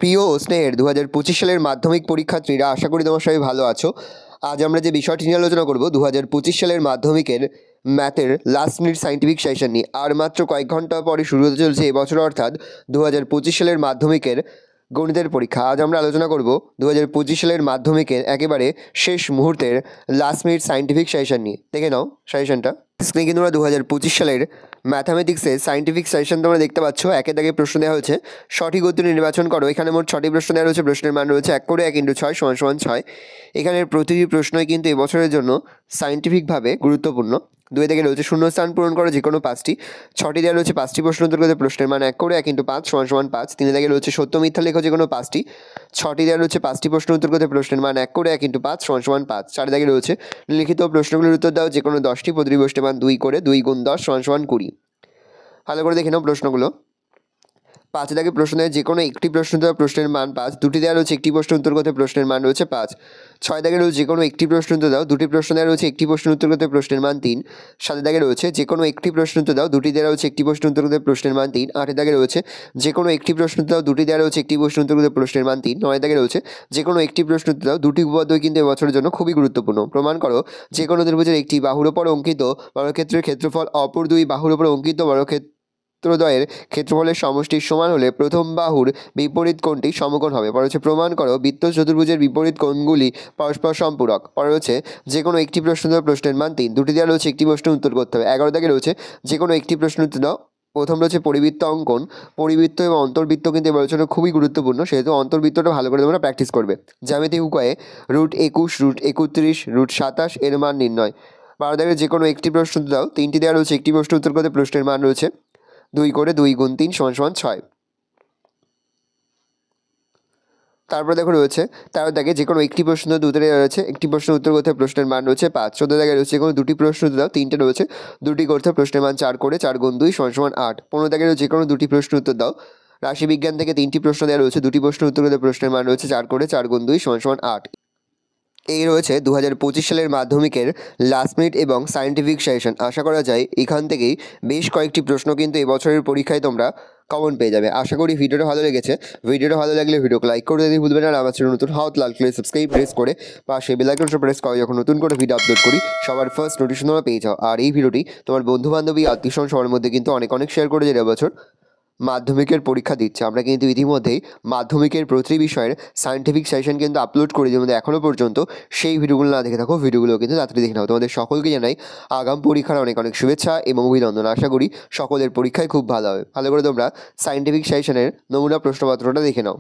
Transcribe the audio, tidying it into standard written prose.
প্রিয় ও স্নেহের 2025 সালের মাধ্যমিক পরীক্ষার্থীরা, আশা করি তোমার সবাই ভালো আছো। আজ আমরা যে বিষয়টি নিয়ে আলোচনা করব 2025 সালের মাধ্যমিকের ম্যাথের লাস্ট মিনিট সায়েন্টিফিক সেশন নিয়ে। আর মাত্র কয়েক ঘন্টা পরে শুরু হতে চলছে এবছর, অর্থাৎ 2025 সালের মাধ্যমিকের গণিতের পরীক্ষা। আজ আমরা আলোচনা করব 2025 সালের মাধ্যমিকের একেবারে শেষ মুহূর্তের লাস্ট মিনিট সায়েন্টিফিক সেশন নিয়ে। দেখে নাও সাজেশনটা স্ক্রিনে। কিন্তু তোমরা 2025 সালের ম্যাথামেটিক্সের সায়েন্টিফিক সেশন তোমরা দেখতে পাচ্ছ। একে দাগে প্রশ্ন দেওয়া হয়েছে, সঠিক উত্তর নির্বাচন করো। এখানে মোট 6টি প্রশ্ন দেওয়া রয়েছে। প্রশ্নের মান রয়েছে 1 করে 1 × 6 = 6। এখানের প্রতিটি প্রশ্নই কিন্তু এবছরের জন্য সায়েন্টিফিকভাবে গুরুত্বপূর্ণ। 2 দাগে রয়েছে শূন্যস্থান পূরণ করো যে কোনো 5টি। 6টি দেওয়া রয়েছে 5টি প্রশ্ন উত্তর করতে। প্রশ্নের মান 1 করে 1 × 5 = 5। 3 দাগে রয়েছে সত্য মিথ্যা লেখো যে কোনো 5টি। 6টি দেওয়া রয়েছে 5টি প্রশ্ন উত্তর করতে। প্রশ্নের মান 1 করে 1 × 5 = 5। 4 দাগে রয়েছে লিখিত প্রশ্নগুলির উত্তর দাও যে কোনো 10টি। প্রতিটি প্রশ্নের মান 2 করে 2 × 10 = 20। ভালো করে দেখে নাও প্রশ্নগুলো। 5 দাগে প্রশ্ন দেয় যে কোনো একটি প্রশ্ন দেওয়া, প্রশ্নের মান 5। 2টি দেওয়া রয়েছে একটি প্রশ্ন উত্তর করতে। প্রশ্নের মান রয়েছে 5। 6 দাগে রয়েছে যে কোনো একটি প্রশ্ন উত্তর দাও। 2টি প্রশ্ন দেওয়া রয়েছে একটি প্রশ্ন উত্তর করতে। প্রশ্নের মান 3। 7 দাগে রয়েছে যে কোনো একটি প্রশ্ন উত্তর দাও। 2টি দেওয়া রয়েছে একটি প্রশ্ন উত্তর করতে। প্রশ্নের মান 3। 8 দাগে রয়েছে যে কোনো একটি প্রশ্ন উত্তর দাও। 2টি দেওয়া রয়েছে একটি প্রশ্ন উত্তর করতে। প্রশ্নের মান 3। 9 দাগে রয়েছে যে কোনো একটি প্রশ্ন উত্তর দাও। 2টি উপপাদ্যই কিন্তু এবছরের জন্য খুবই গুরুত্বপূর্ণ। প্রমাণ করো যে কোনো ত্রিভুজের একটি বাহুর ওপর অঙ্কিত বর্গক্ষেত্রের ক্ষেত্রফল অপর দুই বাহুর ওপর অঙ্কিত বর্গক্ষেত্রদ্বয়ের ক্ষেত্রফলের সমষ্টির সমান হলে প্রথম বাহুর বিপরীত কোণটি সমকোণ হবে। পরে হচ্ছে প্রমাণ করো বৃত্ত চতুর্ভুজের বিপরীত কোণগুলি পরস্পর সম্পূরক। পরে হচ্ছে যে কোনো একটি প্রশ্ন দাও। প্রশ্নের মান 3। 2টি দেওয়া রয়েছে একটি প্রশ্ন উত্তর করতে হবে। 11 দাগে রয়েছে যে কোনো একটি প্রশ্ন উত্তর দাও। প্রথম রয়েছে পরিবৃত্ত অঙ্কন। পরিবৃত্ত এবং অন্তর্বৃত্ত কিন্তু এবার জন্য খুবই গুরুত্বপূর্ণ, সেহেতু অন্তর্বৃত্তটা ভালো করে তোমরা প্র্যাকটিস করবে। জ্যামিতিক উপায়ে √21, √31, √27 এর মান নির্ণয়। 12 দাগে যে কোনো একটি প্রশ্ন দাও। 3টি দেওয়া রয়েছে একটি প্রশ্ন উত্তর করতে। প্রশ্নের মান রয়েছে 2 করে 2 × 3 = 6। তারপরে দেখো রয়েছে 13 দাগে যে কোনো একটি প্রশ্ন 2তে রয়েছে একটি প্রশ্ন উত্তর করতে। প্রশ্নের মান রয়েছে 5। 14 দাগে রয়েছে যে কোনো 2টি প্রশ্ন দাও। 3টে রয়েছে 2টি করতে। প্রশ্নের মান 4 করে 4 × 2 = 8। 15 দাগে যে কোনো 2টি প্রশ্ন উত্তর দাও। রাশিবিজ্ঞান থেকে 3টি প্রশ্ন দেওয়া রয়েছে। 2টি প্রশ্ন উত্তর করতে। প্রশ্নের মান রয়েছে 4 করে 4 × 2 = 8। এই রয়েছে 2025 সালের মাধ্যমিকের লাস্ট মিনিট এবং সায়েন্টিফিক সেশন। আশা করা যায় এখান থেকেই বেশ কয়েকটি প্রশ্ন কিন্তু এবছরের পরীক্ষায় তোমরা কমন পেয়ে যাবে। আশা করি ভিডিওটা ভালো লেগেছে। ভিডিওটা ভালো লাগলে ভিডিওকে লাইক করে দিতে ভুলবেন না। আর আমার চ্যানেল নতুন হাত লাল করে সাবস্ক্রাইব প্রেস করে পাশে বেল আইকনটা প্রেস করে যখন নতুন করে ভিডিও আপলোড করি সবার ফার্স্ট নোটিফিকেশন তোমরা পেয়ে যাও। আর এই ভিডিওটি তোমার বন্ধু বান্ধবী আত্মীয়স্বজন সবার মধ্যে কিন্তু অনেক শেয়ার করে যে এবছর মাধ্যমিকের পরীক্ষা দিচ্ছে। আমরা কিন্তু ইতিমধ্যেই মাধ্যমিকের প্রতিটি বিষয়ের সায়েন্টিফিক সেশন কিন্তু আপলোড করি, যেমন এখনও পর্যন্ত সেই ভিডিওগুলো না দেখে থাকো, ভিডিওগুলো কিন্তু তাড়াতাড়ি দেখে নাও। তোমাদের সকলকে জানাই আগাম পরীক্ষার অনেক শুভেচ্ছা এবং অভিনন্দন। আশা করি সকলের পরীক্ষায় খুব ভালো হবে। ভালো করে তোমরা সায়েন্টিফিক সেশনের নমুনা প্রশ্নপত্রটা দেখে নাও।